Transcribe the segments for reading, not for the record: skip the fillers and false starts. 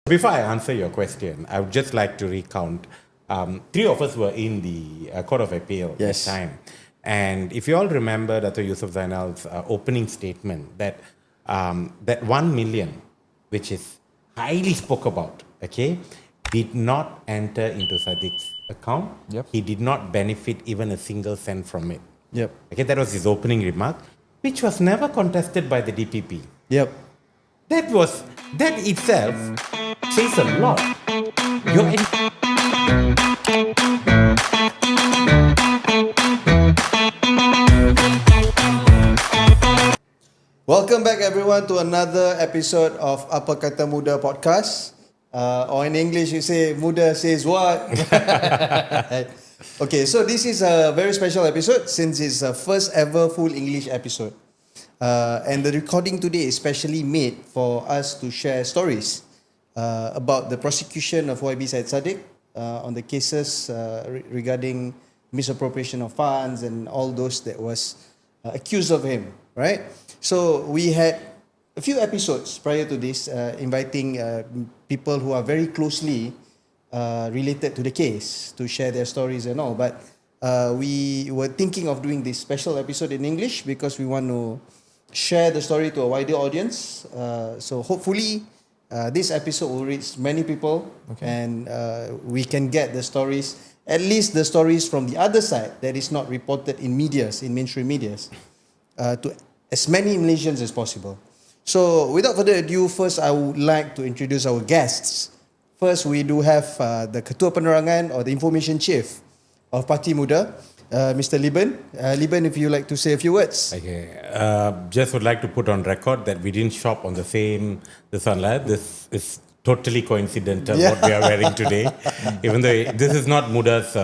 Before I answer your question, I would just like to recount. Three of us were in the Court of Appeal this time. And if you all remember Dr. Yusuf Zainal's opening statement that that 1 million, which is highly spoke about, okay, did not enter into Saddiq's account. Yep. He did not benefit even a single cent from it. Yep. Okay, that was his opening remark, which was never contested by the DPP. Yep. That itself says a lot. Welcome back, everyone, to another episode of Kata MUDA podcast. Or in English, you say MUDA says what? Okay, so this is a very special episode since it's the first ever full English episode. And the recording today is specially made for us to share stories about the prosecution of YB Syed Saddiq on the cases regarding misappropriation of funds and all those that was accused of him, right? So we had a few episodes prior to this inviting people who are very closely related to the case to share their stories and all. But we were thinking of doing this special episode in English because we want to share the story to a wider audience. So hopefully this episode will reach many people, and we can get the stories, at least the stories from the other side that is not reported in medias, in mainstream medias, to as many Malaysians as possible. So without further ado, first I would like to introduce our guests. First, we do have the Ketua Penerangan or the Information Chief of Parti MUDA, Mr. Leben. Leben, if you like to say a few words. Okay. Just would like to put on record that we didn't shop on the same sunlight. This is totally coincidental what we are wearing today, even though this is not MUDA's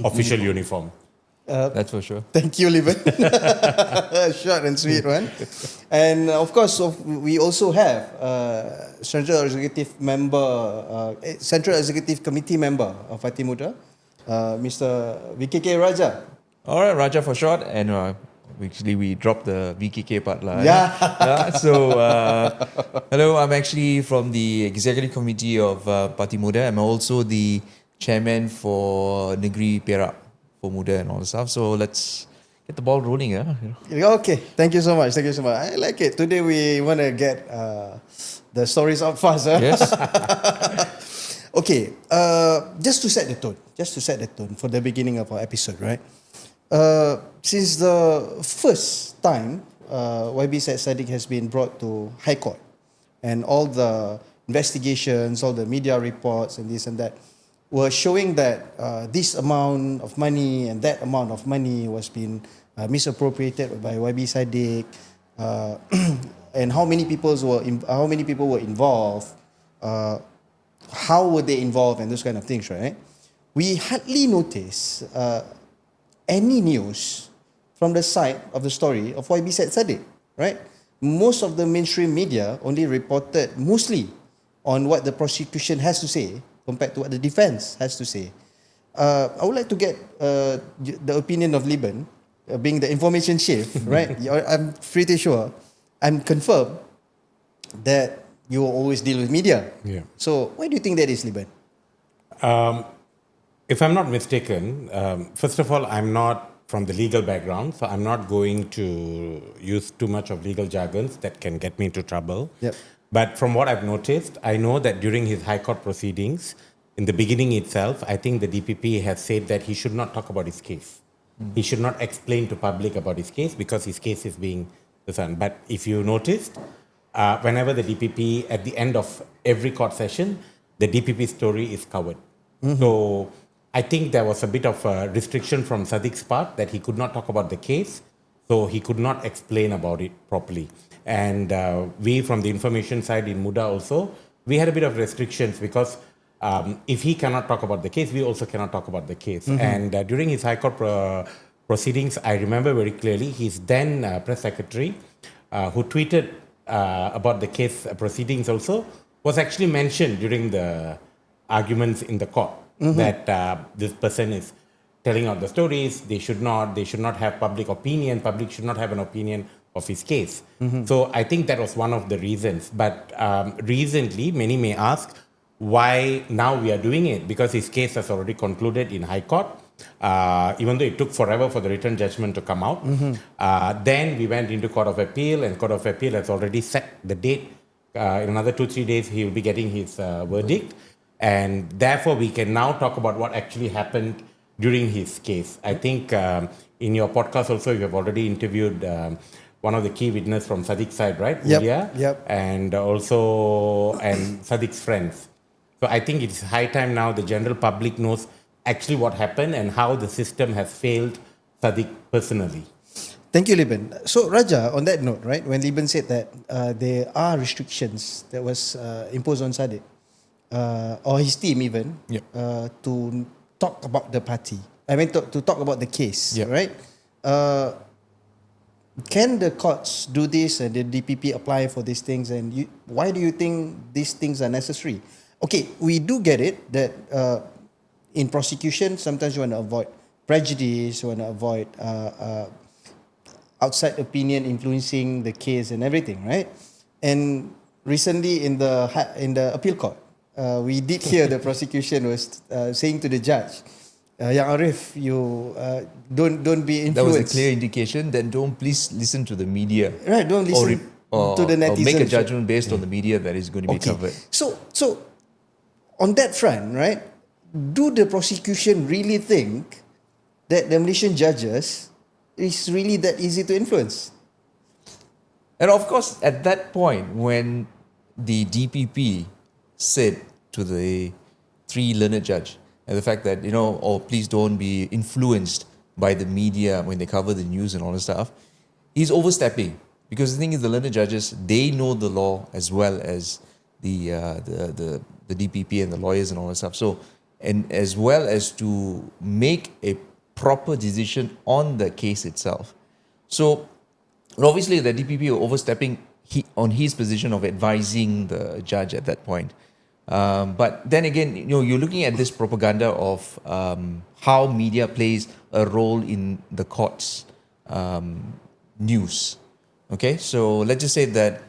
official uniform. That's for sure. Thank you, Leben. Short and sweet one. And of course, we also have Central Executive Committee member of Parti MUDA, Mr. VKK Raja. All right, Raja for short, and actually we dropped the VKK part lah. So, hello, I'm actually from the Executive Committee of Parti MUDA. I'm also the chairman for Negeri Perak for MUDA and all the stuff. So let's get the ball rolling. Okay, thank you so much. I like it. Today we want to get the stories out fast. Yes. Okay, just to set the tone for the beginning of our episode, right? Since the first time YB Syed Saddiq has been brought to High Court, and all the investigations, all the media reports and this and that were showing that this amount of money and that amount of money was being misappropriated by YB Saddiq, and how many people were involved, how were they involved, and those kind of things, right? We hardly notice any news from the side of the story of YB Syed Saddiq, right? Most of the mainstream media only reported mostly on what the prosecution has to say compared to what the defense has to say. I would like to get the opinion of Leben, being the information chief, right? I'm pretty sure, I'm confirmed that you will always deal with media. Yeah. So why do you think that is, Leben? If I'm not mistaken, first of all, I'm not from the legal background, so I'm not going to use too much of legal jargons that can get me into trouble. Yep. But from what I've noticed, I know that during his High Court proceedings, in the beginning itself, I think the DPP has said that he should not talk about his case. He should not explain to public about his case because his case is being discerned. But if you noticed, whenever the DPP, at the end of every court session, the DPP story is covered. So I think there was a bit of a restriction from Saddiq's part that he could not talk about the case, so he could not explain about it properly. And we from the information side in MUDA also, we had a bit of restrictions because if he cannot talk about the case, we also cannot talk about the case. And during his High Court proceedings, I remember very clearly, his then press secretary, who tweeted about the case proceedings also, was actually mentioned during the arguments in the court that this person is telling out the stories. They should not have public opinion. Public should not have an opinion of his case. So I think that was one of the reasons. But recently, many may ask, why now we are doing it, because his case has already concluded in High Court. Even though it took forever for the written judgment to come out. Then we went into Court of Appeal, and Court of Appeal has already set the date. In another 2-3 days, he will be getting his verdict. And therefore, we can now talk about what actually happened during his case. I think in your podcast also, you have already interviewed one of the key witnesses from Saddiq's side, right? Yep. And also, and Saddiq's friends. So I think it's high time now the general public knows actually what happened and how the system has failed Saddiq personally. Thank you, Leben. So, Raja, on that note, right, when Leben said that there are restrictions that was imposed on Saddiq, or his team even, to talk about the party. I mean, to talk about the case, right? Can the courts do this and the DPP apply for these things? And why do you think these things are necessary? Okay, we do get it that in prosecution, sometimes you want to avoid prejudice, you want to avoid outside opinion influencing the case and everything, right? And recently in the appeal court, we did hear the prosecution was saying to the judge, Yang Arif, you don't be influenced. That was a clear indication. Then don't please listen to the media. Right, don't listen to the netizens. Or make a judgment based on the media that is going to be covered. So on that front, right, do the prosecution really think that the Malaysian judges is really that easy to influence? And of course, at that point, when the DPP said to the 3 learned judge, and the fact that, please don't be influenced by the media when they cover the news and all that stuff, he's overstepping. Because the thing is, the learned judges, they know the law as well as the DPP and the lawyers and all that stuff. So, and as well as to make a proper decision on the case itself. So, obviously, the DPP were overstepping on his position of advising the judge at that point. But then again, you're looking at this propaganda of how media plays a role in the court's news. Okay, so let's just say that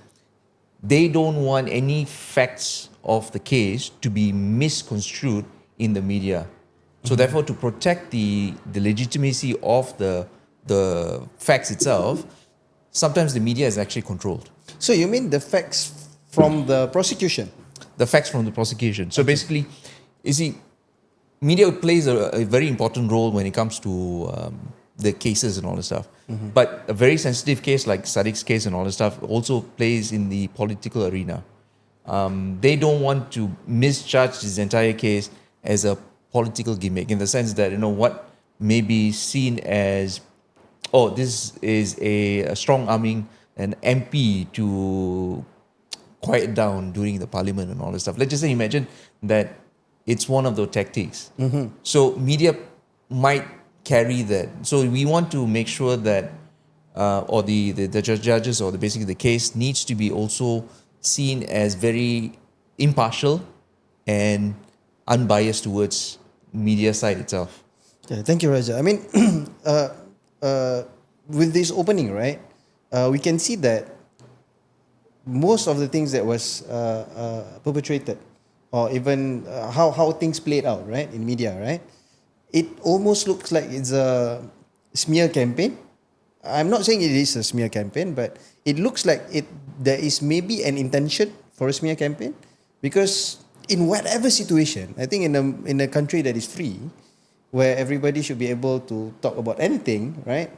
they don't want any facts of the case to be misconstrued in the media. So therefore, to protect the legitimacy of the facts itself, sometimes the media is actually controlled. So you mean the facts from the prosecution? The facts from the prosecution. So basically, you see, media plays a very important role when it comes to the cases and all this stuff. But a very sensitive case like Saddiq's case and all this stuff also plays in the political arena. They don't want to misjudge this entire case as a political gimmick, in the sense that, what may be seen as, this is a strong arming an MP to quiet down during the parliament and all this stuff. Let's just say, imagine that it's one of those tactics. So media might carry that. So we want to make sure that, or the judges, or basically the case needs to be also seen as very impartial and unbiased towards media side itself. Yeah, thank you, Raja. I mean, with this opening, right, we can see that most of the things that was perpetrated, or even how things played out, right, in media, right, it almost looks like it's a smear campaign. I'm not saying it is a smear campaign, but it looks like there is maybe an intention for a smear campaign, because in whatever situation, I think in a country that is free, where everybody should be able to talk about anything, right?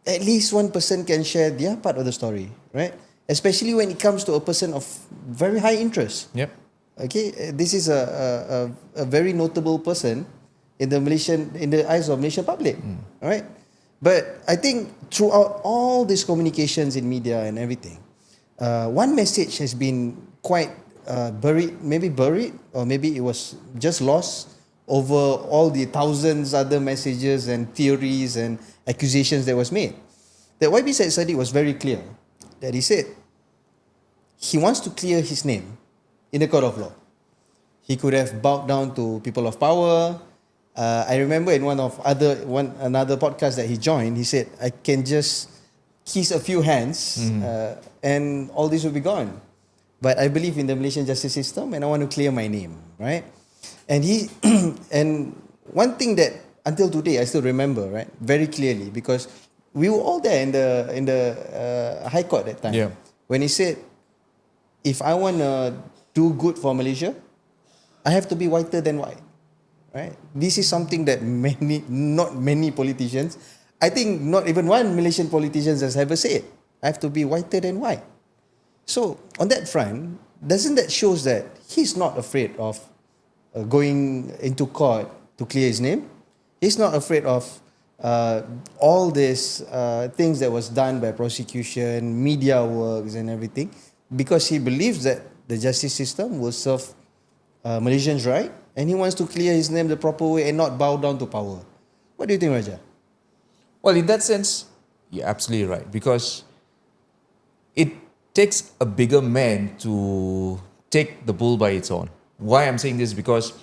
At least one person can share their part of the story, right? Especially when it comes to a person of very high interest. Yep. Okay, this is a very notable person in the eyes of Malaysian public, all right? But I think throughout all these communications in media and everything, one message has been quite buried, or maybe it was just lost over all the thousands other messages and theories and accusations that was made. That YB Syed Saddiq was very clear, that he said he wants to clear his name in the court of law. He could have bowed down to people of power. I remember in another podcast that he joined, he said, I can just kiss a few hands and all this will be gone. but I believe in the Malaysian justice system and I want to clear my name, right? And he, and one thing that until today I still remember, right, very clearly, because we were all there in the High Court that time. Yeah. When he said, if I want to do good for Malaysia, I have to be whiter than white, right? This is something that not many politicians, I think not even one Malaysian politician has ever said. I have to be whiter than white. So on that front, doesn't that shows that he's not afraid of going into court to clear his name? He's not afraid of all these things that was done by prosecution, media works and everything, because he believes that the justice system will serve Malaysians right, and he wants to clear his name the proper way and not bow down to power. What do you think, Raja? Well, in that sense, you're absolutely right, because it takes a bigger man to take the bull by its horn. Why I'm saying this, because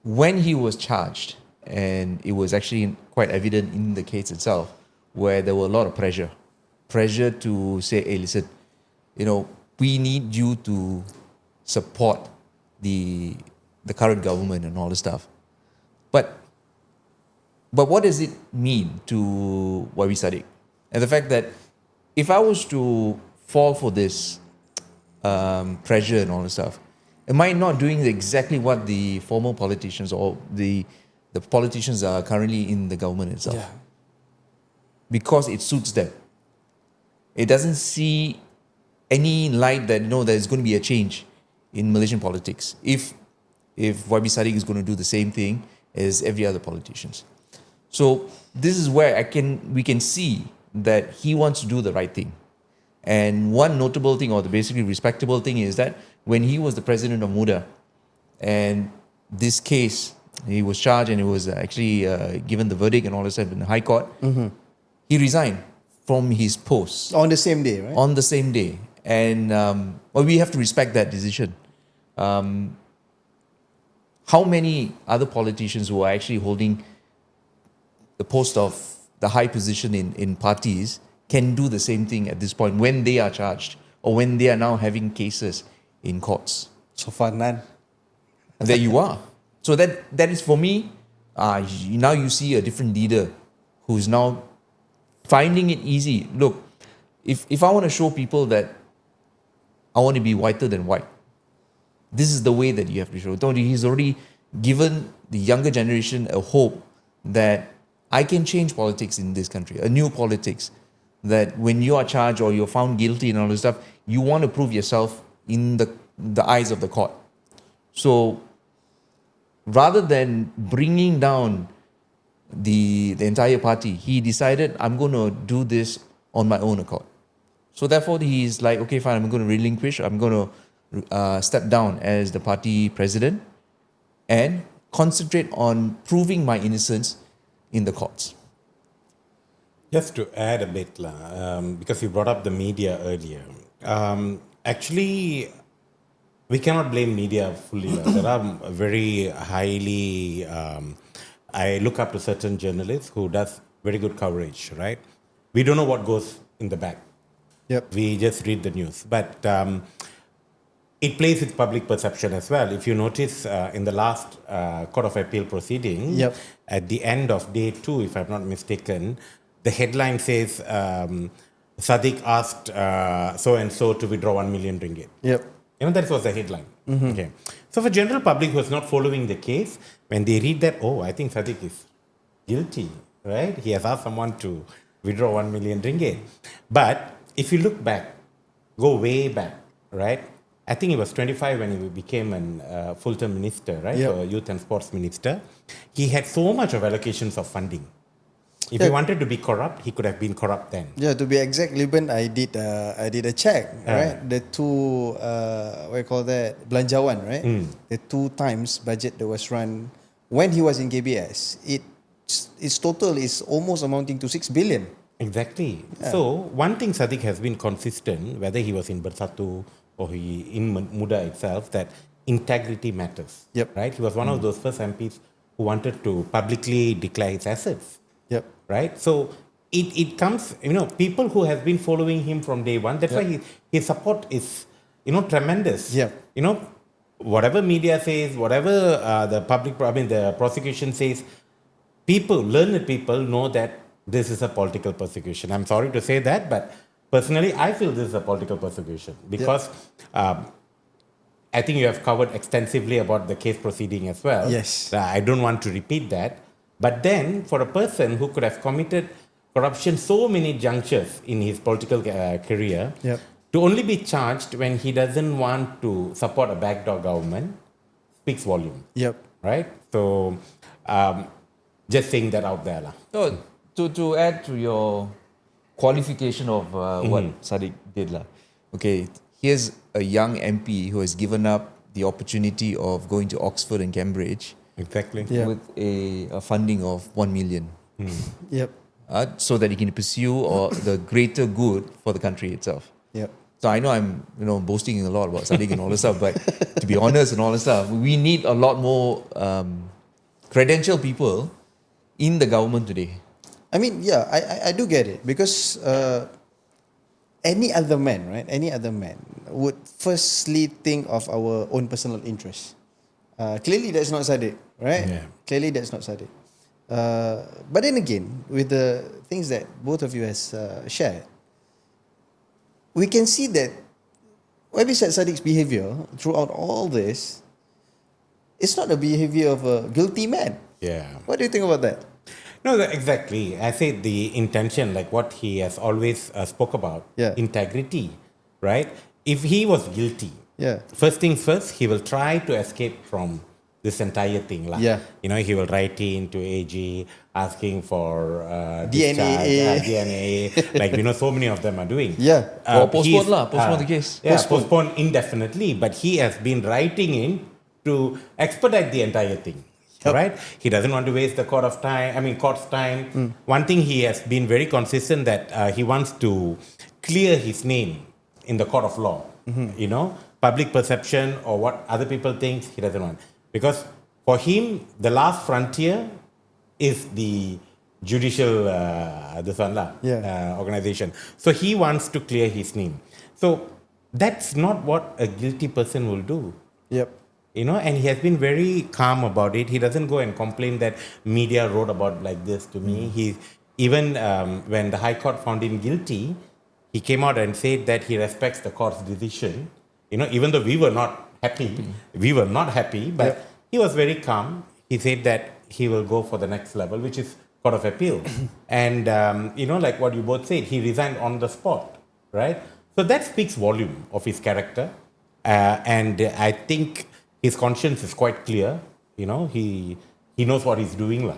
when he was charged, and it was actually quite evident in the case itself, where there were a lot of pressure to say, hey, listen, we need you to support the current government and all this stuff. But what does it mean to YB Saddiq? And the fact that if I was to fall for this pressure and all this stuff, am I not doing exactly what the former politicians or the politicians are currently in the government itself? Yeah. Because it suits them. It doesn't see any light that there's going to be a change in Malaysian politics if YB Saddiq is going to do the same thing as every other politicians. So this is where we can see that he wants to do the right thing. And one notable thing, or the basically respectable thing, is that when he was the president of MUDA, and this case, he was charged and he was actually given the verdict and all that stuff in the High Court, he resigned from his post. On the same day, right? On the same day. And we have to respect that decision. How many other politicians who are actually holding the post of the high position in parties can do the same thing at this point when they are charged or when they are now having cases in courts? So far, none. There you are. So that is, for me, now you see a different leader who's now finding it easy. Look, if I want to show people that I want to be whiter than white, this is the way that you have to show. He's already given the younger generation a hope that I can change politics in this country, a new politics, that when you are charged or you're found guilty and all this stuff, you want to prove yourself in the eyes of the court. So rather than bringing down the entire party, he decided, I'm going to do this on my own accord. So therefore, he's like, okay, fine, I'm going to relinquish, I'm going to step down as the party president and concentrate on proving my innocence in the courts. Just to add a bit, because you brought up the media earlier. Actually, we cannot blame media fully. There are very highly, I look up to certain journalists who does very good coverage, right? We don't know what goes in the back. Yep. We just read the news. But it plays with public perception as well. If you notice in the last Court of Appeal proceeding, Yep. at the end of day 2, if I'm not mistaken, the headline says, Saddiq asked so-and-so to withdraw 1 million ringgit. Yep. That was the headline. Okay. So for general public who is not following the case, when they read that, I think Saddiq is guilty, right? He has asked someone to withdraw 1 million ringgit. But if you look back, go way back, right? I think he was 25 when he became a full-term minister, right? Yep. So youth and sports minister. He had so much of allocations of funding. If he wanted to be corrupt, he could have been corrupt then. Yeah, to be exact, Leben, I did a check, right? The two, what you call that, Belanjawan, right? The 2 times budget that was run when he was in KBS, its total is almost amounting to 6 billion. Exactly. Yeah. So one thing Saddiq has been consistent, whether he was in Bersatu or in MUDA itself, that integrity matters. Yep. Right? He was one of those first MPs who wanted to publicly declare his assets. Yep. Right? So it comes, people who have been following him from day one, that's why his support is tremendous. Yeah. Whatever media says, whatever the prosecution says, learned people know that this is a political persecution. I'm sorry to say that, but personally, I feel this is a political persecution because I think you have covered extensively about the case proceeding as well. Yes. I don't want to repeat that. But then, for a person who could have committed corruption so many junctures in his political career, Yep. to only be charged when he doesn't want to support a backdoor government speaks volume, Yep. right? So, just saying that out there. So, to add to your qualification of what Saddiq did, okay, here's a young MP who has given up the opportunity of going to Oxford and Cambridge Exactly. Yeah. with a funding of 1 million. Yep. So that he can pursue the greater good for the country itself. Yep. So I know I'm boasting a lot about Saddiq and all this stuff, but to be honest and all this stuff, we need a lot more credentialed people in the government today. I mean, yeah, I do get it because any other man, right? Any other man would firstly think of our own personal interests. Clearly, that's not Saddiq, right? Yeah. Clearly, that's not Saddiq. But then again, with the things that both of you has shared, we can see that YB Syed Saddiq's behavior throughout all this is not the behavior of a guilty man. Yeah. What do you think about that? No, exactly. I say the intention, like what he has always spoke about, Yeah. integrity, right? If he was guilty, Yeah. first things first, he will try to escape from this entire thing. Yeah. He will write in to AG asking for DNA. DNA, so many of them are doing. Yeah. Or postpone he's, postpone the case. Yeah, postpone indefinitely, but he has been writing in to expedite the entire thing. Yep. Right? He doesn't want to waste the court's time. One thing he has been very consistent that he wants to clear his name in the court of law. Public perception or what other people think, he doesn't want. Because for him, the last frontier is the judicial organization. So he wants to clear his name. So that's not what a guilty person will do. Yep. And he has been very calm about it. He doesn't go and complain that media wrote about like this to me. He even when the High Court found him guilty, he came out and said that he respects the court's decision. Even though we were not happy, but he was very calm. He said that he will go for the next level, which is Court of Appeal. And like what you both said, he resigned on the spot, right? So that speaks volume of his character, and I think his conscience is quite clear. He knows what he's doing.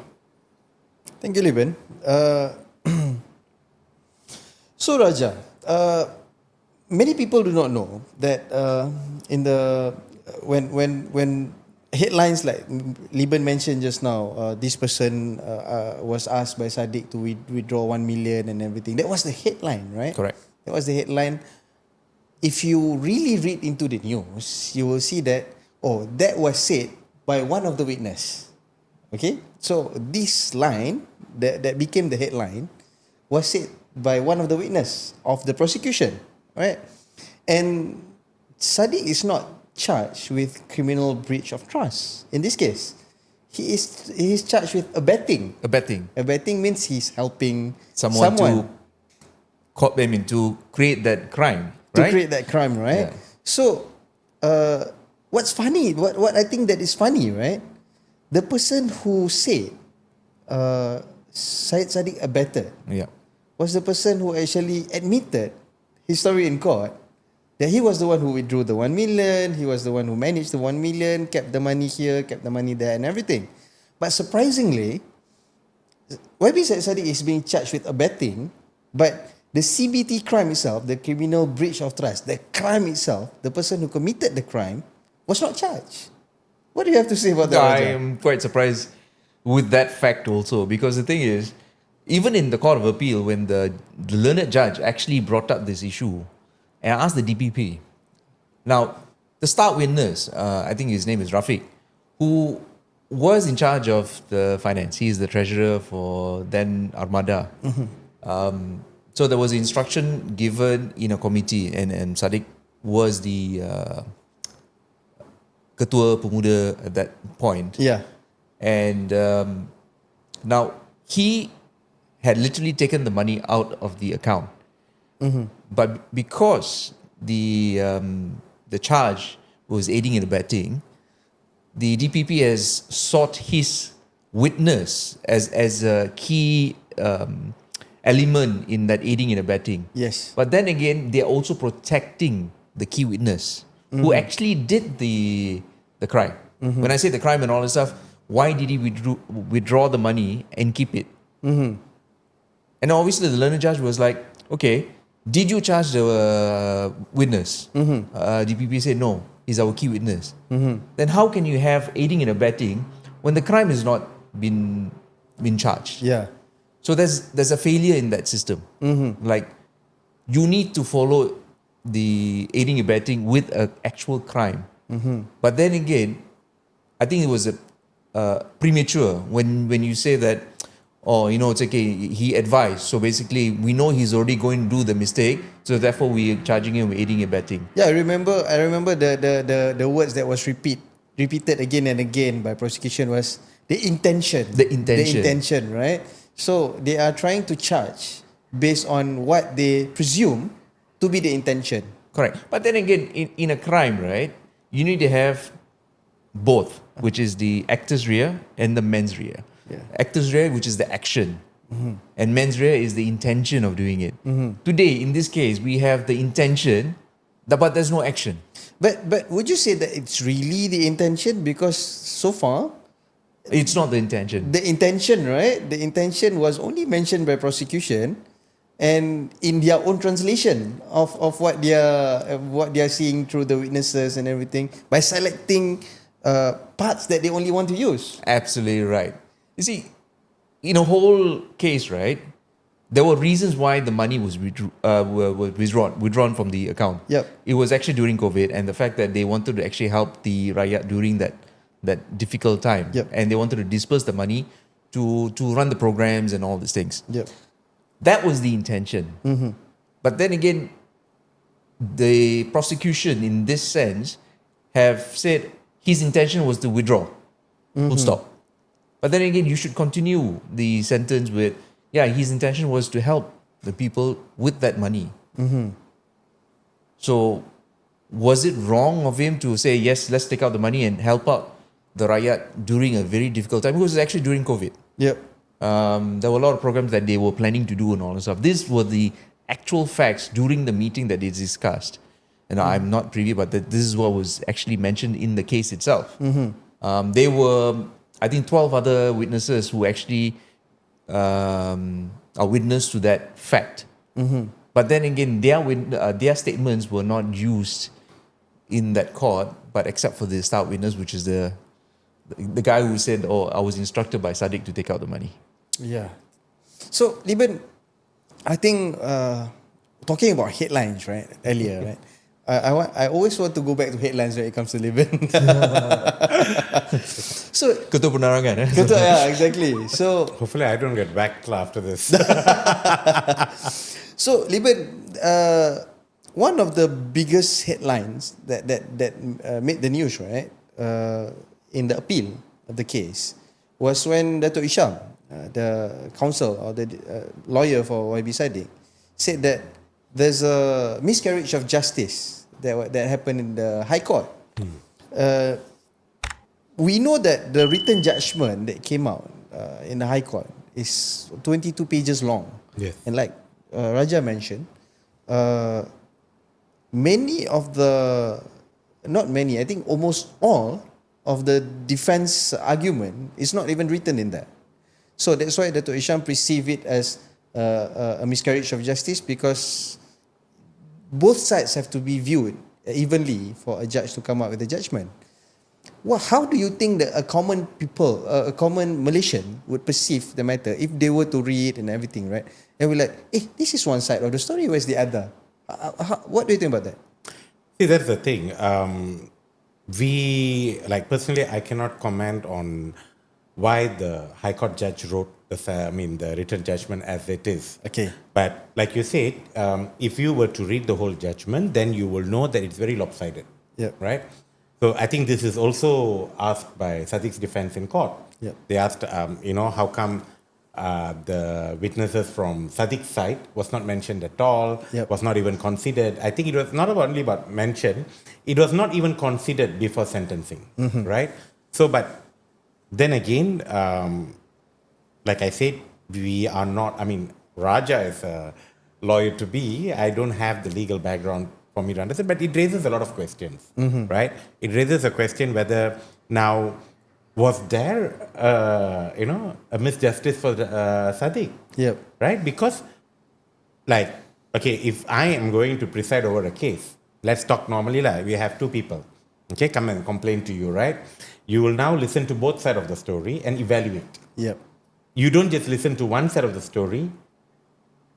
Thank you, Leben. So Raja, many people do not know that in the when headlines like Leben mentioned just now, this person was asked by Saddiq to withdraw 1 million and everything. That was the headline, right? Correct. That was the headline. If you really read into the news, you will see that that was said by one of the witness. Okay, so this line that became the headline was said by one of the witness of the prosecution, right? And Saddiq is not charged with criminal breach of trust in this case. He is charged with abetting. Abetting. Abetting means he's helping Someone. To create that crime, to right? create that crime, right? Yeah. So, what's funny? What I think that is funny, right? The person who said Syed Saddiq abetted Yeah. was the person who actually admitted his story in court that he was the one who withdrew the 1 million, he was the one who managed the 1 million, kept the money here, kept the money there, and everything. But surprisingly, YB Syed Saddiq is being charged with abetting, but the CBT crime itself, the criminal breach of trust, the crime itself, the person who committed the crime was not charged. What do you have to say about that, I Raja? am quite surprised with that fact also, because the thing is, even in the Court of Appeal, when the learned judge actually brought up this issue and asked the DPP, now the star witness, I think his name is Rafiq, who was in charge of the finance. He is the treasurer for then Armada. So there was instruction given in a committee, and Saddiq was the Ketua Pemuda at that point. Yeah. And now he had literally taken the money out of the account. But because the charge was aiding and abetting, the DPP has sought his witness as a key element in that aiding and abetting. Yes. But then again, they're also protecting the key witness who actually did the crime. When I say the crime and all this stuff, why did he withdraw the money and keep it? And obviously the learned judge was like, okay, did you charge the witness? DPP said, no, he's our key witness. Then how can you have aiding and abetting when the crime has not been charged? Yeah. So there's a failure in that system. Like, you need to follow the aiding and abetting with an actual crime. But then again, I think it was premature when you say that, oh, it's okay, he advised. So basically, we know he's already going to do the mistake. So therefore, we're charging him with aiding and abetting. Yeah, I remember the words that was repeated again and again by prosecution was the intention. The intention. The intention, right? So they are trying to charge based on what they presume to be the intention. Correct. But then again, in a crime, right, you need to have both, which is the actus rea and the mens rea. Yeah. Actus rea, which is the action, and mens rea is the intention of doing it. Today, in this case, we have the intention, but there's no action. But would you say that it's really the intention? Because so far, It's not the intention. the intention, right? The intention was only mentioned by prosecution, and in their own translation of what they are seeing through the witnesses and everything, by selecting parts that they only want to use. Absolutely right. You see, in a whole case, right, there were reasons why the money was withdrawn from the account. Yep. It was actually during COVID, and the fact that they wanted to actually help the rakyat during that difficult time. Yep. And they wanted to disperse the money to run the programs and all these things. Yep. That was the intention. But then again, the prosecution in this sense have said his intention was to withdraw. Full stop. But then again, you should continue the sentence with, his intention was to help the people with that money. So was it wrong of him to say, yes, let's take out the money and help out the rakyat during a very difficult time? It was actually during COVID. Yep. There were a lot of programs that they were planning to do and all that stuff. These were the actual facts during the meeting that they discussed. And I'm not privy, but this is what was actually mentioned in the case itself. There were, I think, 12 other witnesses who actually are witness to that fact. But then again, their statements were not used in that court, but except for the star witness, which is the guy who said, "Oh, I was instructed by Saddiq to take out the money." Yeah. So, Leben, I think talking about headlines, right? Earlier, right? I always want to go back to headlines when it comes to Leben. So, Ketua penerangan, eh? yeah, exactly. So, Hopefully, I don't get backed after this. so Leben, one of the biggest headlines that made the news, right, in the appeal of the case, was when Dato' Isham, the counsel or the lawyer for YB Syed Saddiq, said that there's a miscarriage of justice that happened in the High Court. We know that the written judgment that came out in the High Court is 22 pages long. Yes. And like Raja mentioned, many of the, not many, I think almost all of the defense argument is not even written in that. So that's why Dato' Isham perceived it as a miscarriage of justice, because both sides have to be viewed evenly for a judge to come out with a judgment. Well, how do you think that a common Malaysian would perceive the matter if they were to read and everything, right? And we're like, hey, this is one side of the story, where's the other? What do you think about that? See, that's the thing. Personally, I cannot comment on why the High Court judge wrote the written judgment as it is. Okay. But like you said, if you were to read the whole judgment, then you will know that it's very lopsided. Yep. Right? So I think this is also asked by Saddiq's defense in court. Yep. They asked, how come the witnesses from Saddiq's side was not mentioned at all, Yep. was not even considered. I think it was not only about mention, it was not even considered before sentencing, right? So, but then again, like I said, we are not, Raja is a lawyer to be. I don't have the legal background for me to understand, but it raises a lot of questions, right? It raises a question whether now, was there, a misjustice for Saddiq? Yep. Right? Because, if I am going to preside over a case, let's talk normally, we have two people, okay, come and complain to you, right? You will now listen to both sides of the story and evaluate. Yep. You don't just listen to one side of the story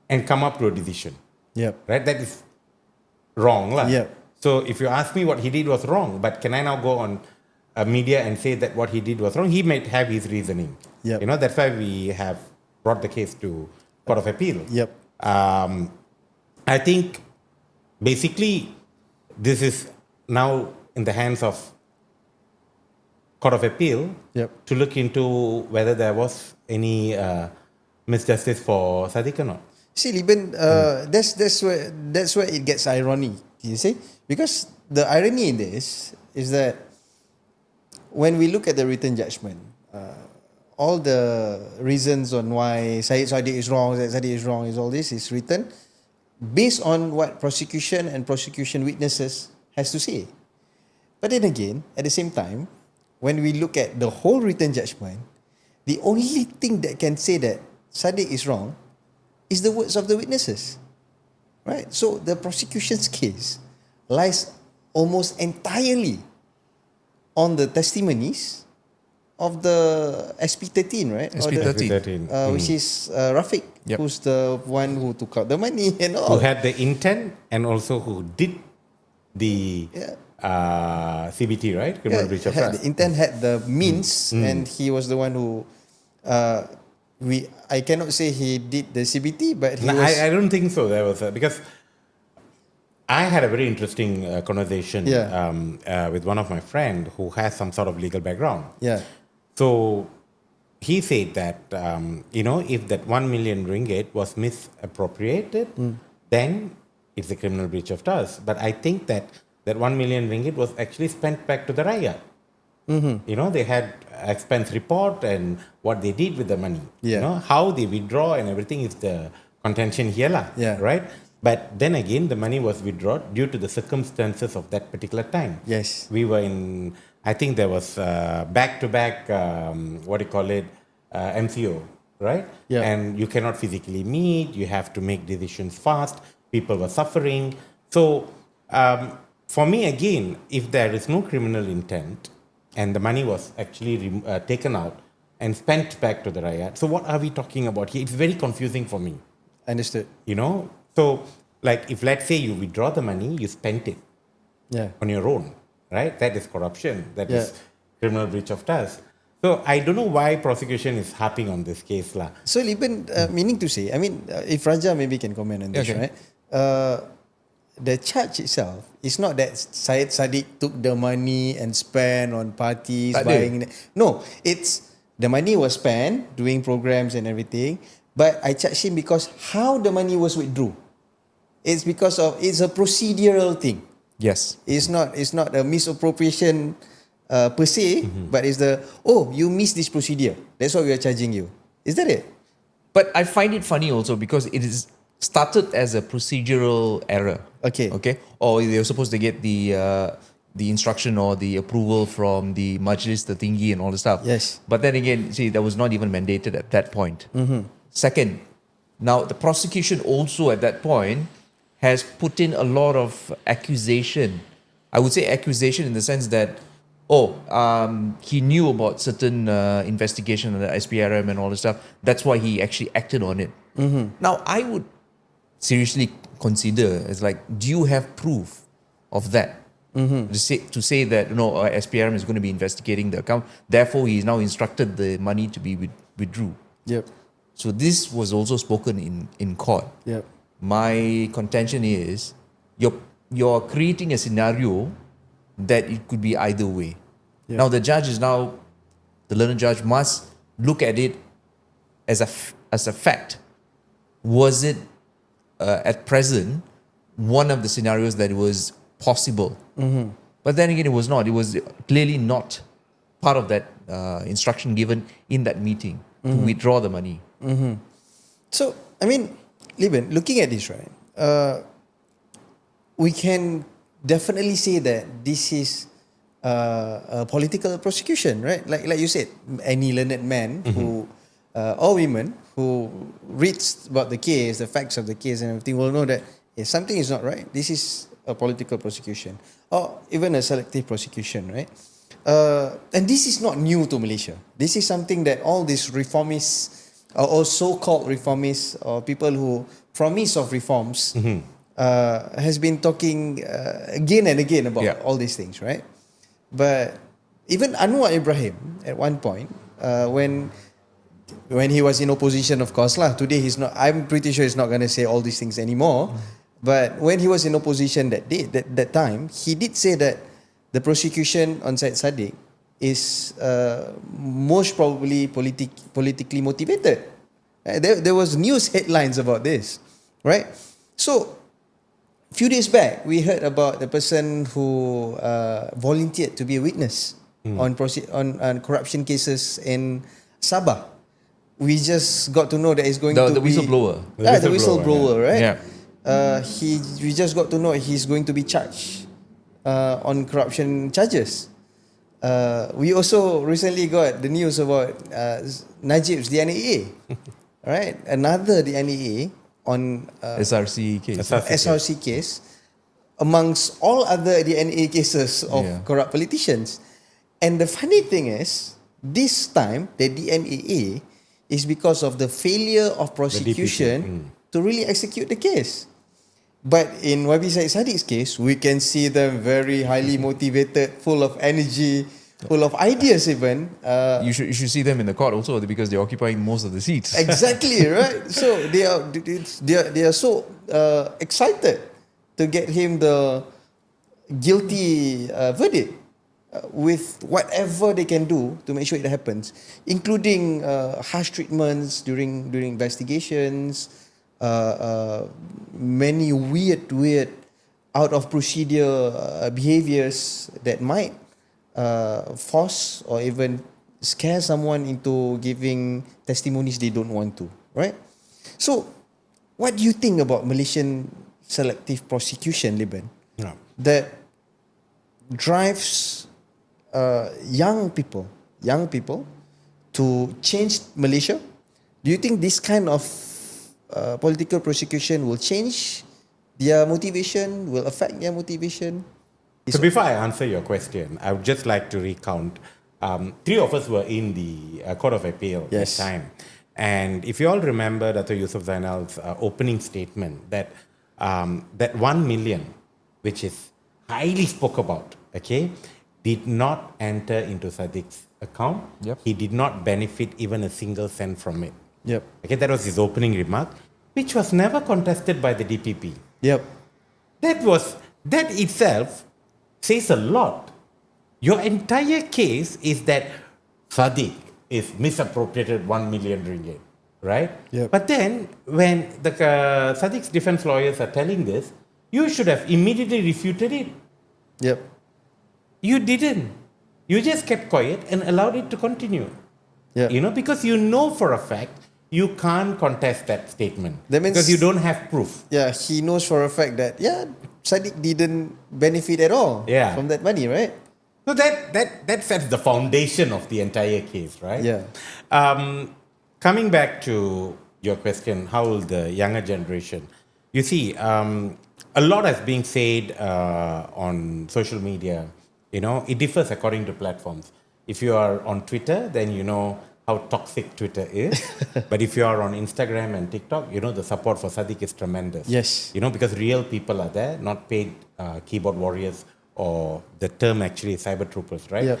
and come up to a decision, Yep. right? That is wrong. Yep. So if you ask me what he did was wrong, but can I now go on media and say that what he did was wrong? He might have his reasoning. Yep. That's why we have brought the case to Court of Appeal. Yep. I think basically this is now in the hands of Court of Appeal Yep. to look into whether there was any misjustice for Saddiq or not. See, Leben, that's where it gets irony. You see, because the irony in this is that when we look at the written judgment, all the reasons on why Syed Saddiq is wrong, is all this is written based on what prosecution and prosecution witnesses has to say. But then again, at the same time, when we look at the whole written judgment, the only thing that can say that Saddiq is wrong is the words of the witnesses, right? So the prosecution's case lies almost entirely on the testimonies of the SP13, right? SP13. Which is Rafiq, Yep. who's the one who took out the money and all. Who had the intent and also who did the CBT, right? Criminal breach of had trust. the intent, had the means, and he was the one who. I cannot say he did the CBT, but he No, was. I don't think so. There was because I had a very interesting conversation with one of my friend who has some sort of legal background. Yeah. So he said that if that 1 million ringgit was misappropriated, then it's a criminal breach of trust. But I think that 1 million ringgit was actually spent back to the Rakyat. They had expense report and what they did with the money. Yeah. How they withdraw and everything is the contention here, Yeah. right? But then again, the money was withdrawn due to the circumstances of that particular time. Yes. We were in, I think there was back-to-back, MCO, right? Yeah. And you cannot physically meet, you have to make decisions fast, people were suffering. So for me, again, if there is no criminal intent and the money was actually taken out and spent back to the Rakyat, so what are we talking about here? It's very confusing for me. Understood. So if let's say you withdraw the money, you spent it Yeah. on your own, right? That is corruption. That is criminal breach of trust. So I don't know why prosecution is harping on this case, lah. So Leben, meaning to say, if Raja maybe can comment on this, Okay. right? The charge itself is not that Syed Saddiq took the money and spent on parties, Tak ada. buying. No, it's the money was spent doing programs and everything. But I charge him because how the money was withdrawn. It's because it's a procedural thing. Yes. It's not a misappropriation per se, but it's you missed this procedure. That's why we are charging you. Is that it? But I find it funny also because it is started as a procedural error. Okay. Okay. Or they were supposed to get the instruction or the approval from the Majlis, the Tinggi and all the stuff. Yes. But then again, see, that was not even mandated at that point. Second, now the prosecution also at that point has put in a lot of accusation. I would say accusation in the sense that, he knew about certain investigation on the SPRM and all the stuff. That's why he actually acted on it. Now, I would seriously consider as like, do you have proof of that? To say that SPRM is going to be investigating the account, therefore he is now instructed the money to be withdrew. Yep. So this was also spoken in court. Yep. My contention is you're creating a scenario that it could be either way. Yeah. Now the learned judge must look at it as a fact. Was it at present one of the scenarios that was possible? But then again, it was not. It was clearly not part of that instruction given in that meeting to withdraw the money. So, I mean, Leben, looking at this, right, we can definitely say that this is a political prosecution, right? Like you said, any learned man who, or women who reads about the case, the facts of the case and everything will know that if something is not right, this is a political prosecution or even a selective prosecution, right? And this is not new to Malaysia. This is something that all these reformists or so-called reformists or people who promise of reforms has been talking again and again about all these things, right? But even Anwar Ibrahim at one point, when he was in opposition, of course lah. Today he's not. I'm pretty sure he's not going to say all these things anymore. But when he was in opposition that time, he did say that the prosecution on Syed Saddiq is most probably politically motivated. There was news headlines about this, right? So, a few days back, we heard about the person who volunteered to be a witness on corruption cases in Sabah. We just got to know that he's going to The be whistleblower. The whistleblower, right? Yeah. We just got to know he's going to be charged on corruption charges. We also recently got the news about Najib's DNAA, right? Another DNAA on SRC case. SRC case amongst all other DNA cases of corrupt politicians. And the funny thing is, this time the DNAA is because of the failure of prosecution to really execute the case. But in YB Syed Saddiq's case, we can see them very highly motivated, full of energy, full of ideas even. You should see them in the court also because they're occupying most of the seats. Exactly, right? So they are so excited to get him the guilty verdict with whatever they can do to make sure it happens, including harsh treatments during investigations, many weird out of procedure behaviors that might force or even scare someone into giving testimonies they don't want to, right? So, what do you think about Malaysian selective prosecution, Leben? Yeah. That drives young people to change Malaysia? Do you think this kind of political prosecution will change their motivation, will affect their motivation? So before I answer your question, I would just like to recount. Three of us were in the Court of Appeal at the time. And if you all remember Dr. Yusuf Zainal's opening statement that 1 million, which is highly spoke about, okay, did not enter into Saddiq's account. Yep. He did not benefit even a single cent from it. Yep. Okay, that was his opening remark, which was never contested by the DPP. Yep. That itself says a lot. Your entire case is that Saddiq is misappropriated 1 million ringgit, right? Yep. But then when the Saddiq's defense lawyers are telling this, you should have immediately refuted it. Yep. You didn't. You just kept quiet and allowed it to continue. Yeah. You know, because you know for a fact you can't contest that statement. That means- because you don't have proof. Yeah, he knows for a fact that Saddiq didn't benefit at all from that money, right? So that sets the foundation of the entire case, right? Yeah. Coming back to your question, how will the younger generation? You see, a lot has been said on social media. You know, it differs according to platforms. If you are on Twitter, then you know how toxic Twitter is. But if you are on Instagram and TikTok, you know the support for Saddiq is tremendous. Yes. You know, because real people are there, not paid keyboard warriors, or the term actually is cyber troopers, right? Yep.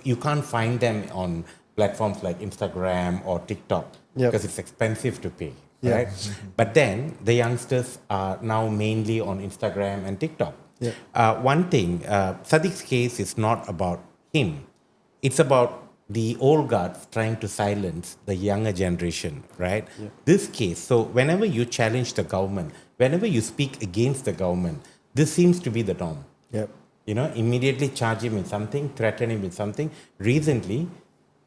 You can't find them on platforms like Instagram or TikTok Yep. because it's expensive to pay, Yeah. right? But then the youngsters are now mainly on Instagram and TikTok. Yep. One thing, Saddiq's case is not about him. It's about the old guards trying to silence the younger generation, right? This case, so whenever you challenge the government, whenever you speak against the government, this seems to be the norm. Yep. You know, immediately charge him with something, threaten him with something. Recently,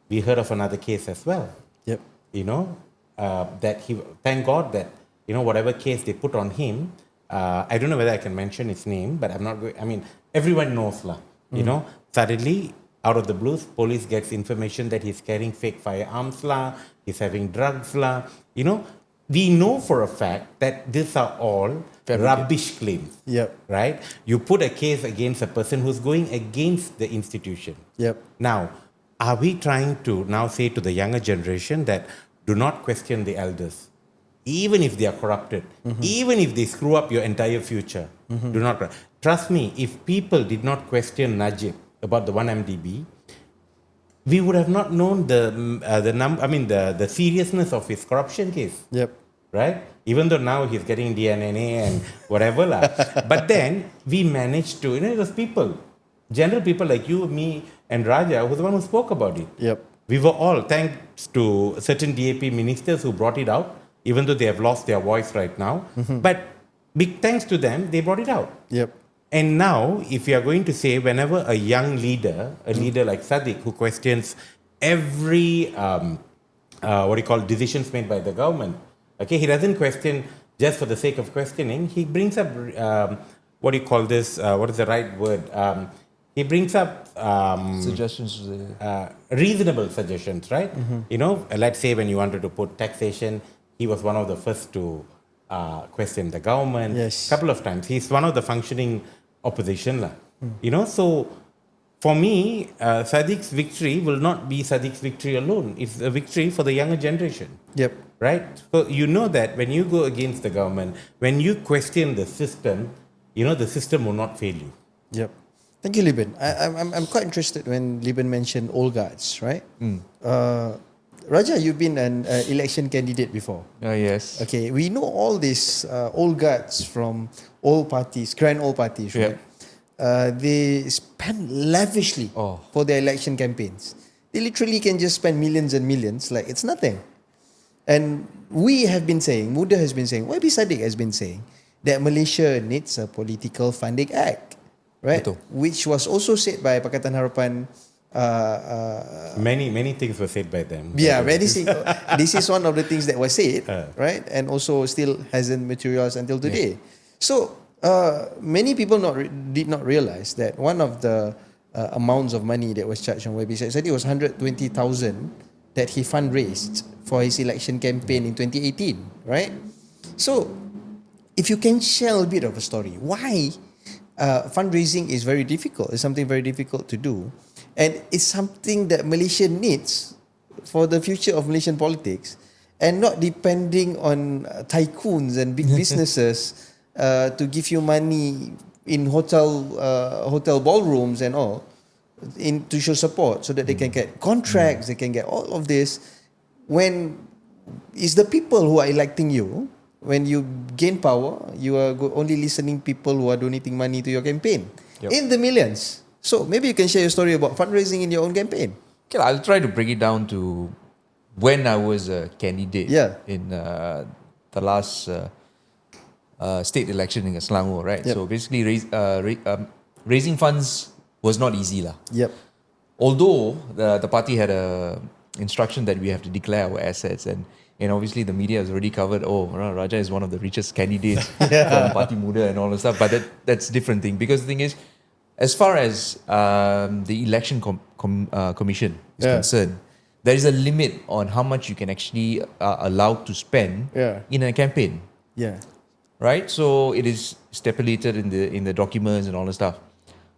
we heard of another case as well. Yep. You know, that he, thank God that, you know, whatever case they put on him, I don't know whether I can mention his name, but I'm not going, I mean, everyone knows lah. You know, suddenly, out of the blues, police gets information that he's carrying fake firearms lah, he's having drugs lah. You know, we know for a fact that these are all rubbish claims. Yep. Right? You put a case against a person who's going against the institution. Yep. Now, are we trying to now say to the younger generation that do not question the elders? Even if they are corrupted, even if they screw up your entire future, do not. Trust me, if people did not question Najib about the 1MDB, we would have not known the seriousness of his corruption case. Yep. Right? Even though now he's getting DNA and whatever lah. But then we managed to, you know, those people, general people like you, me, and Raja, was the one who spoke about it. Yep. We were all, thanks to certain DAP ministers who brought it out, even though they have lost their voice right now. But big thanks to them, they brought it out. Yep. And now, if you are going to say, whenever a young leader, a leader like Saddiq, who questions every, decisions made by the government, okay, he doesn't question just for the sake of questioning. He brings up, what is the right word? He brings up Suggestions to the reasonable suggestions, right? You know, let's say when you wanted to put taxation, he was one of the first to question the government. Yes. Couple of times. He's one of the functioning opposition. lah. You know, so for me, Saddiq's victory will not be Saddiq's victory alone. It's a victory for the younger generation. Yep. Right? So you know that when you go against the government, when you question the system, you know, the system will not fail you. Yep. Thank you, Leben. I'm quite interested when Leben mentioned old guards, right? Raja, you've been an election candidate before. yes. Okay, we know all these old guards from old parties, grand old parties, right? They spend lavishly for their election campaigns. They literally can just spend millions and millions like it's nothing. And we have been saying, MUDA has been saying, YB Syed Saddiq has been saying that Malaysia needs a political funding act, right? Betul. Which was also said by Pakatan Harapan. Many things were said by them. Yeah, this is one of the things that was said, right? And also still hasn't materialized until today. So many people did not realize that one of the amounts of money that was charged on YB Syed Saddiq was 120,000 that he fundraised for his election campaign in 2018, right? So if you can share a bit of a story, why fundraising is very difficult. It's something very difficult to do. And it's something that Malaysia needs for the future of Malaysian politics and not depending on tycoons and big businesses to give you money in hotel ballrooms and all to show support so that they can get contracts, they can get all of this. When it's the people who are electing you, when you gain power, you are only listening people who are donating money to your campaign in the millions. So maybe you can share your story about fundraising in your own campaign. Okay, I'll try to break it down to when I was a candidate in the last state election in Selangor, right? Yep. So basically, raising funds was not easy lah. Yep. Although the party had a instruction that we have to declare our assets, and obviously the media has already covered. Oh, Raja is one of the richest candidates from Parti MUDA and all that stuff. But that's a different thing, because the thing is, as far as the election commission is concerned, there is a limit on how much you can actually allowed to spend in a campaign. Yeah. Right? So it is stipulated in the documents and all that stuff.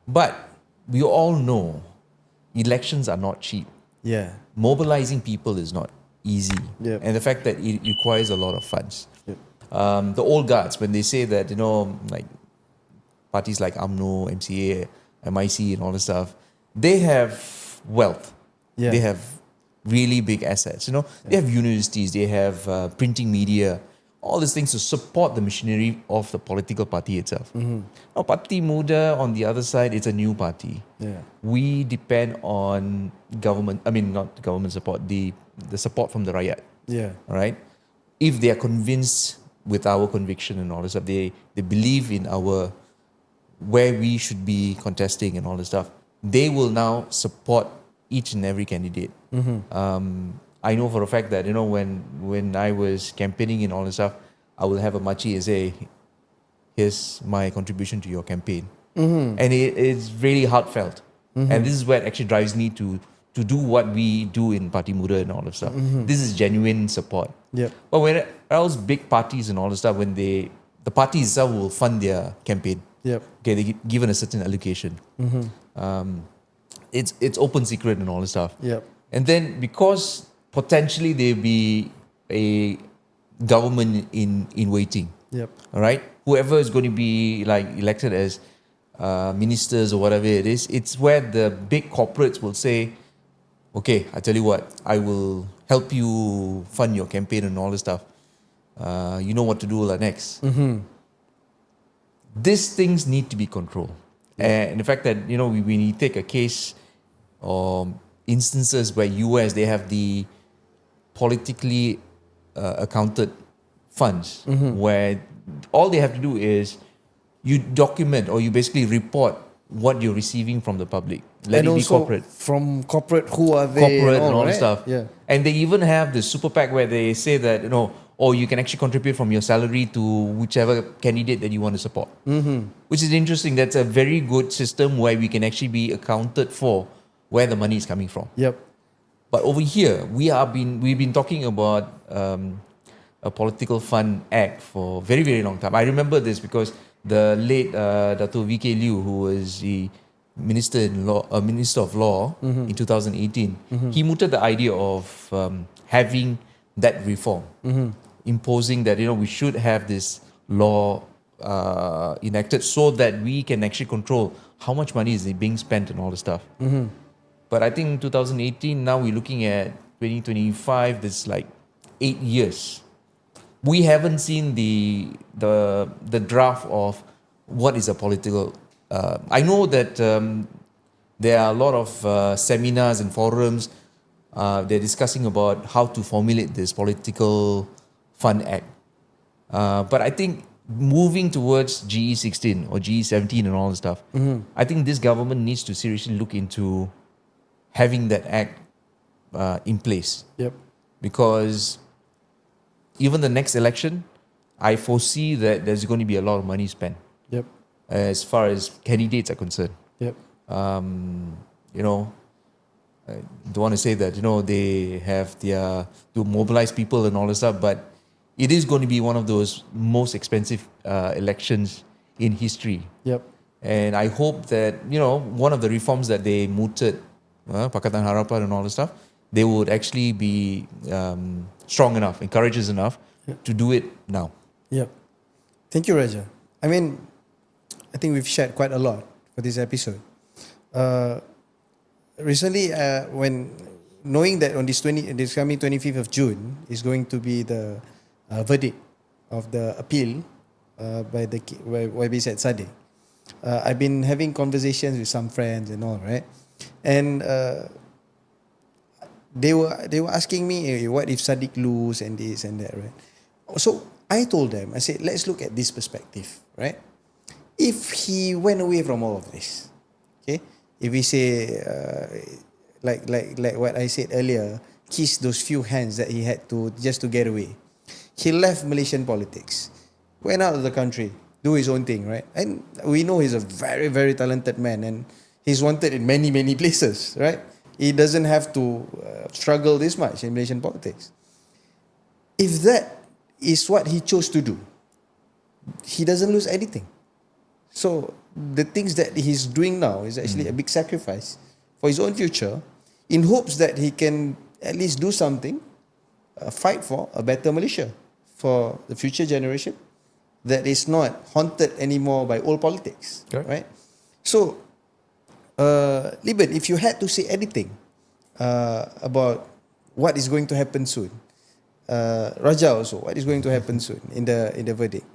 But we all know elections are not cheap. Yeah. Mobilizing people is not easy. Yep. And the fact that it requires a lot of funds. Yep. The old guards, when they say that, like parties like UMNO, MCA, MIC and all that stuff, they have wealth. Yeah. They have really big assets. They have universities, they have printing media, all these things to support the machinery of the political party itself. Now, Parti MUDA, on the other side, it's a new party. Yeah. We depend on government, not government support, the support from the rakyat. Yeah. All right. If they are convinced with our conviction and all this stuff, they believe in our where we should be contesting and all this stuff, they will now support each and every candidate. I know for a fact that when I was campaigning and all this stuff, I will have a machi and say, "Here's my contribution to your campaign," and it's really heartfelt. And this is what actually drives me to do what we do in Parti MUDA and all that stuff. This is genuine support. Yep. But when else big parties and all that stuff, when the party itself will fund their campaign. Yep. Okay, they given a certain allocation. It's open secret and all this stuff. Yep. And then because potentially there be a government in waiting. Yep. All right, whoever is going to be elected as ministers or whatever it is, it's where the big corporates will say, "Okay, I tell you what, I will help you fund your campaign and all this stuff. You know what to do next." These things need to be controlled. And the fact that, when you take a case or instances where US, they have the politically accounted funds where all they have to do is you document or you basically report what you're receiving from the public. Let And it be also corporate. from corporate, who are they? Corporate and all right? that stuff. Yeah. And they even have the super PAC where they say that, you can actually contribute from your salary to whichever candidate that you want to support. Which is interesting. That's a very good system where we can actually be accounted for where the money is coming from. Yep. But over here, we've been talking about a political fund act for a very, very long time. I remember this because the late Dato' V.K. Liu, who was the Minister of Law in 2018, he mooted the idea of having that reform, imposing that we should have this law enacted so that we can actually control how much money is being spent and all the stuff. But I think 2018, now we're looking at 2025, there's 8 years. We haven't seen the draft of what is a political. I know that there are a lot of seminars and forums. They're discussing about how to formulate this political fund act. But I think moving towards GE16 or GE17 and all that stuff, I think this government needs to seriously look into having that act in place. Yep. Because even the next election, I foresee that there's going to be a lot of money spent Yep. as far as candidates are concerned. Yep. I don't want to say that, they have to mobilize people and all this stuff, but it is going to be one of those most expensive elections in history. Yep. And I hope that, one of the reforms that they mooted, Pakatan Harapan and all this stuff, they would actually be strong enough, courageous enough to do it now. Yep. Thank you, Raja. I think we've shared quite a lot for this episode. Recently, when knowing that on this coming 25th of June is going to be the verdict of the appeal by YB Syed Saddiq, I've been having conversations with some friends and all, right? And they were asking me, hey, what if Saddiq lose and this and that, right? So I told them, I said, let's look at this perspective, right? If he went away from all of this, okay? If we say, like what I said earlier, kiss those few hands that he had to just to get away. He left Malaysian politics, went out of the country, do his own thing, right? And we know he's a very, very talented man and he's wanted in many, many places, right? He doesn't have to struggle this much in Malaysian politics. If that is what he chose to do, he doesn't lose anything. So the things that he's doing now is actually a big sacrifice for his own future in hopes that he can at least do something, fight for a better Malaysia for the future generation that is not haunted anymore by old politics, right? So, Leben, if you had to say anything about what is going to happen soon. Raja also, what is going to happen soon in the verdict.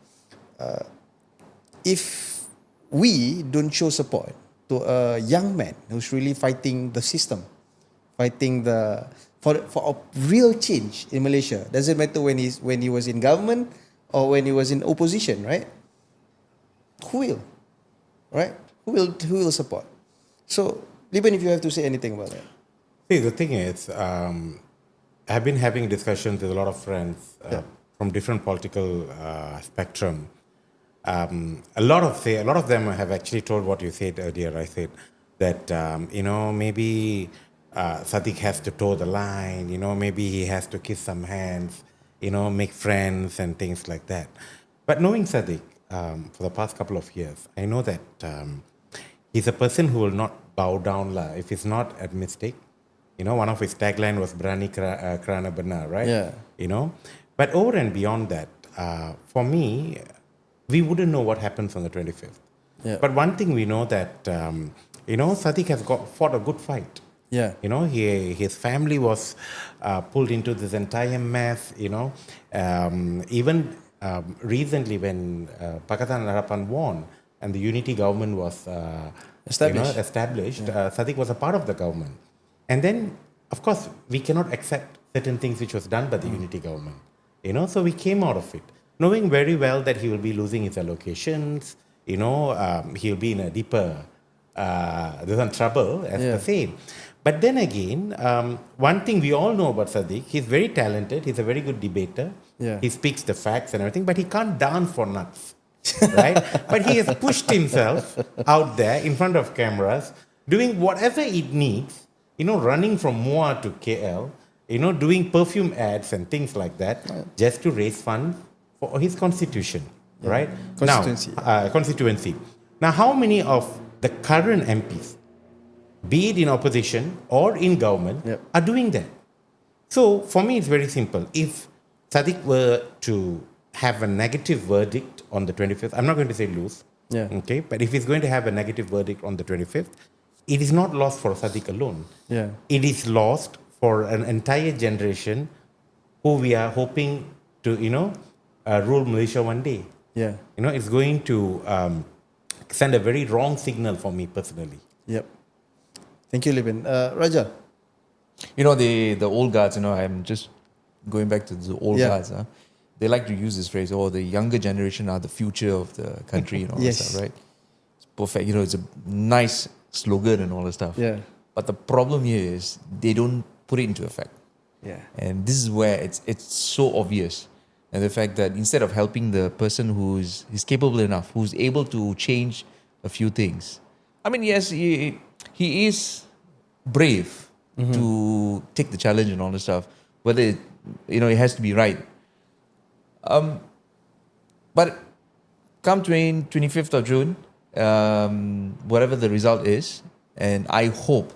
If we don't show support to a young man who's really fighting the system, fighting for a real change in Malaysia, doesn't matter when he was in government or when he was in opposition, right? Who will, right? Who will support? So, Leben, if you have to say anything about that. See, the thing is, I've been having discussions with a lot of friends from different political spectrum. A lot of them have actually told what you said earlier. I said that maybe Saddiq has to toe the line. Maybe he has to kiss some hands. Make friends and things like that. But knowing Saddiq for the past couple of years, I know that he's a person who will not bow down if it's not a mistake. One of his tagline was "Berani kerana benar," right? Yeah. But over and beyond that, for me, we wouldn't know what happens on the 25th. Yeah. But one thing we know that, Saddiq has fought a good fight. Yeah. His family was pulled into this entire mess, even recently when Pakatan Harapan won and the unity government was established, Saddiq was a part of the government. And then, of course, we cannot accept certain things which was done by the unity government. So we came out of it, knowing very well that he will be losing his allocations, he'll be in a deeper trouble as per se. But then again, one thing we all know about Saddiq, he's very talented, he's a very good debater, he speaks the facts and everything, but he can't dance for nuts, right? But he has pushed himself out there in front of cameras, doing whatever it needs, running from Moa to KL, doing perfume ads and things like that, just to raise funds for his constitution, right? Constituency. Now, how many of the current MPs, be it in opposition or in government, are doing that? So, for me, it's very simple. If Saddiq were to have a negative verdict on the 25th, I'm not going to say lose, okay? But if he's going to have a negative verdict on the 25th, it is not lost for Saddiq alone. It is lost for an entire generation who we are hoping to, rule Malaysia one day. It's going to send a very wrong signal for me personally. Yep. Thank you, Leben. Raja? The old guards, I'm just going back to the old guards. They like to use this phrase, the younger generation are the future of the country and all that stuff, right? It's perfect. It's a nice slogan and all that stuff. But the problem here is they don't put it into effect. And this is where it's so obvious. And the fact that instead of helping the person who's capable enough, who's able to change a few things. I mean, yes, he is brave to take the challenge and all this stuff. Whether it has to be right. But come 25th of June, whatever the result is, and I hope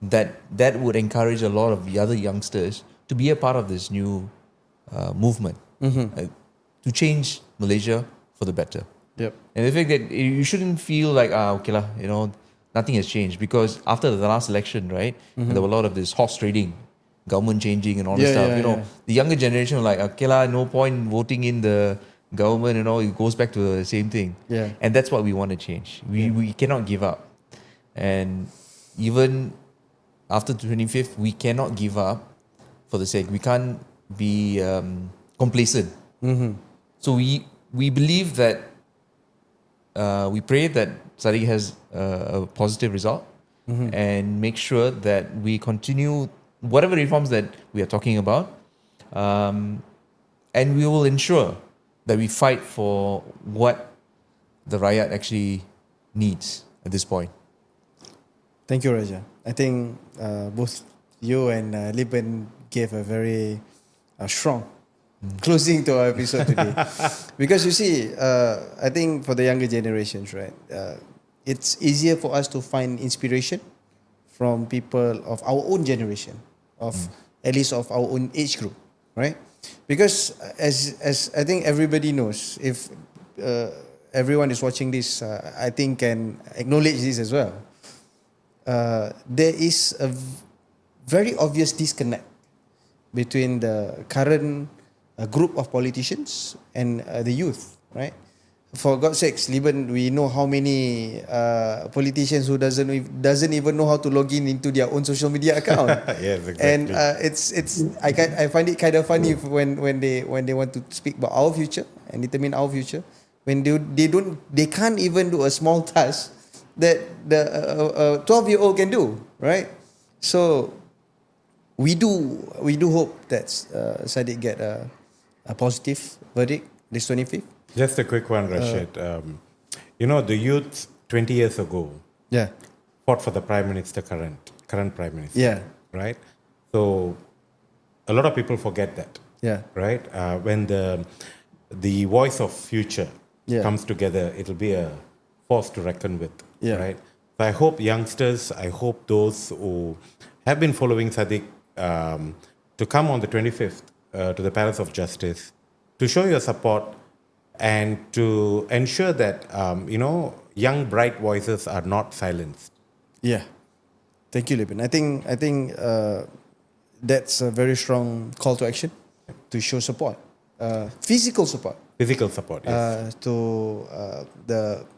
that would encourage a lot of the other youngsters to be a part of this new movement to change Malaysia for the better. And the fact that you shouldn't feel like nothing has changed, because after the last election, right, there were a lot of this horse trading, government changing and all this stuff. The younger generation were like, no point voting in the government, it goes back to the same thing. And that's what we want to change. We cannot give up. And even after the 25th, we cannot give up for the sake. We can't be complacent. So we believe that, we pray that Saddiq has a positive result and make sure that we continue whatever reforms that we are talking about, and we will ensure that we fight for what the rakyat actually needs at this point. Thank you, Raja. I think both you and Leben gave a very strong closing to our episode today. Because you see, I think for the younger generations, right, it's easier for us to find inspiration from people of our own generation, of at least of our own age group, right? Because as I think everybody knows, if everyone is watching this, I think can acknowledge this as well. There is a very obvious disconnect between the current group of politicians and the youth, right? For God's sakes, Leben, we know how many politicians who doesn't even know how to log in into their own social media account. Yes, exactly. And I find it kind of funny when they want to speak about our future and determine our future, when they can't even do a small task that the 12-year-old can do, right? So we do hope that Saddiq get a positive verdict this 25th. Just a quick one, Rashid. The youth 20 years ago fought for the Prime Minister, current Prime Minister. Yeah. Right? So a lot of people forget that. Yeah. Right? When the voice of future comes together, it'll be a force to reckon with. Yeah. Right? So I hope youngsters, I hope those who have been following Saddiq to come on the 25th to the Palace of Justice to show your support and to ensure that young bright voices are not silenced. Yeah, thank you, Leben. I think that's a very strong call to action to show support, physical support. Physical support, yes. To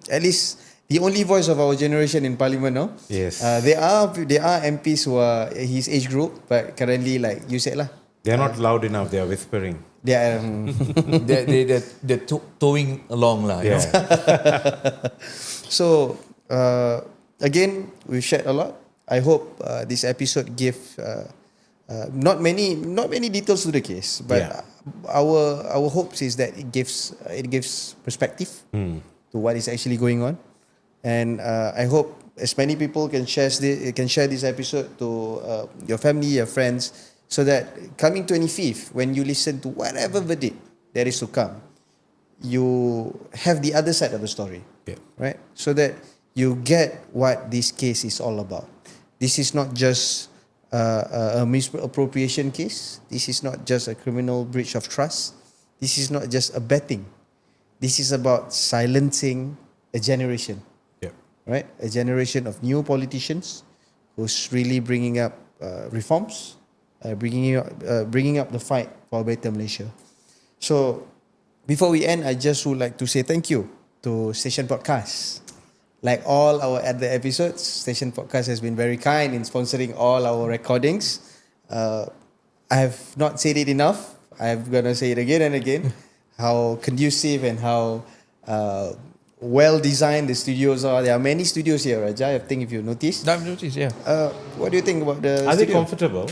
at least the only voice of our generation in Parliament now. Yes. There are MPs who are his age group, but currently, like you said lah, They're not loud enough. They are whispering. they are. They're towing along lah. Yeah. So again, we've shared a lot. I hope this episode give not many details to the case, but our hopes is that it gives perspective to what is actually going on, and I hope as many people can share this episode to your family, your friends, so that coming 25th, when you listen to whatever verdict there is to come, you have the other side of the story, right? So that you get what this case is all about. This is not just a misappropriation case. This is not just a criminal breach of trust. This is not just a betting. This is about silencing a generation, right? A generation of new politicians who's really bringing up reforms, bringing up the fight for a better Malaysia. So, before we end, I just would like to say thank you to Station Podcast. Like all our other episodes, Station Podcast has been very kind in sponsoring all our recordings. I have not said it enough. I'm going to say it again and again. How conducive and how well designed the studios are. There are many studios here, Raja. I think if you noticed. I've noticed, yeah. What do you think about the Are they studio? comfortable?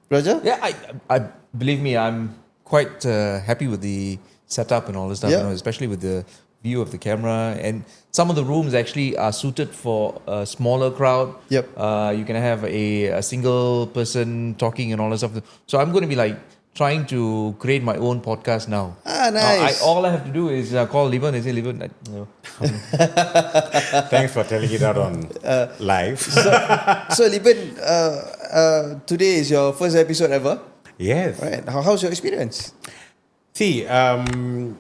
Raja? Yeah, I believe me, I'm quite happy with the setup and all this stuff, especially with the view of the camera, and some of the rooms actually are suited for a smaller crowd. Yep. You can have a single person talking and all that stuff. So I'm going to be like trying to create my own podcast now. Nice. All I have to do is call Leben and say, Leben, Thanks for telling it out on live. So Leben, today is your first episode ever. Yes. Right. How's your experience? See, I've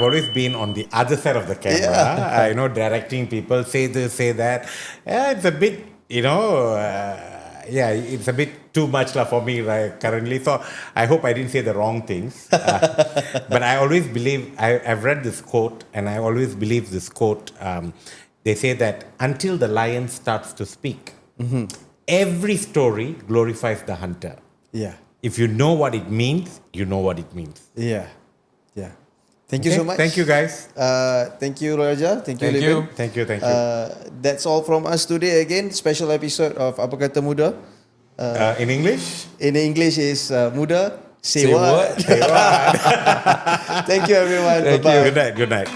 always been on the other side of the camera, directing people, say this, say that. It's a bit, it's a bit too much for me right, currently. So I hope I didn't say the wrong things. But I always believe, I've read this quote, and I always believe this quote. They say that until the lion starts to speak, every story glorifies the hunter. Yeah. If you know what it means, you know what it means. Yeah. Thank you so much. Thank you, guys. Thank you, Raja. Thank you, Thank Leben. you. Thank you. That's all from us today. Again, special episode of Apa Kata MUDA. In English? In English is MUDA Say Say what? what? Thank you, everyone. Thank Bye-bye. Good night.